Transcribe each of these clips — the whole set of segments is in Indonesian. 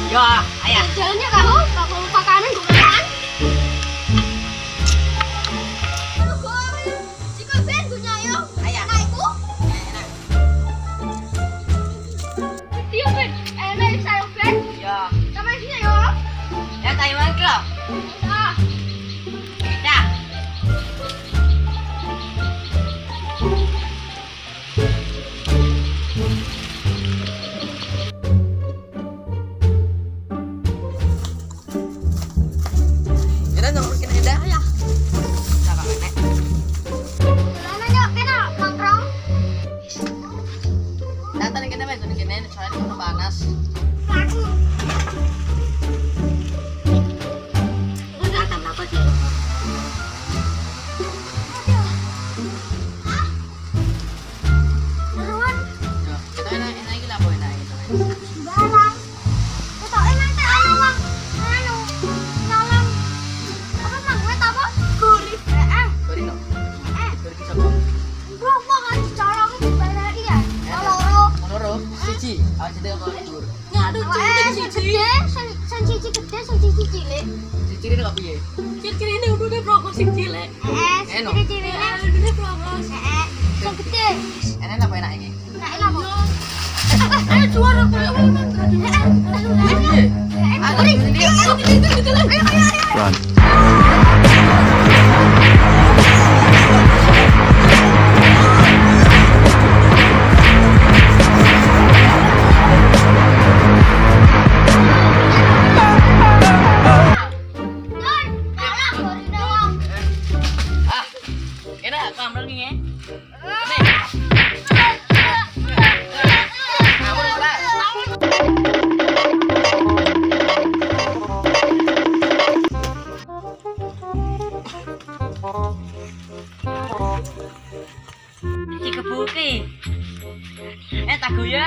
Yo, ayah. Jalannya kau, kalau lupa kanan gue kan. Jika Ben punya yo, Ayah. nah itu. Dia Ben, enak saya Ben. Yo. Sama isinya yo. Ya Taiwan ke? Ah, Dah. Kita nongkrokin aja. ayah. Sama nenek. Jalannya kena nongkrong. Datang kita besok gini, soalnya udah panas. Aku. Udah tak apa sih. Naruan, Yo, kita enak lagi lah boy enak gitu. barang. Betul enak teh anu mang. Anu, dalam. Apa mang gue tahu? Gurih. Sorry no. Eh. Sorry bisa kok. Berapa kan colong di bayar iya? Loro. Menurut Cici, awak jadi apa tur? Ngadu cici gede, san cici gede, san cici cilik. Cici ini nggak piye? Cici ini udah deh prokos sing cilik. Eno. Cici cilik udah deh prokos. San gede. Enak apa enak ini? Nah, enak kok. Suara kayak memang gede. Piye? Ada ini dia. Run. Ah, enak kamar ni eh. Kamu dah kelas. Cik kebuki. Tahu ya.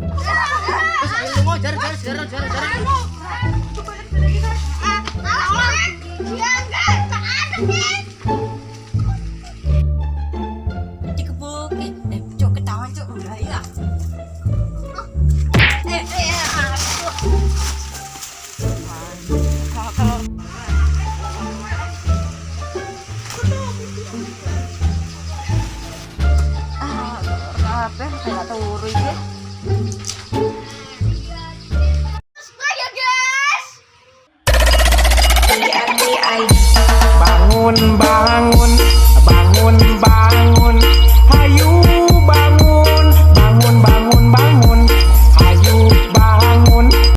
Terus ayo lu mau jar. Cik kebuki. Cok ketawa cok. Udah iya. Apa? Kayak turu ini. Ayo guys. Bangun, bangun, bangun, bangun.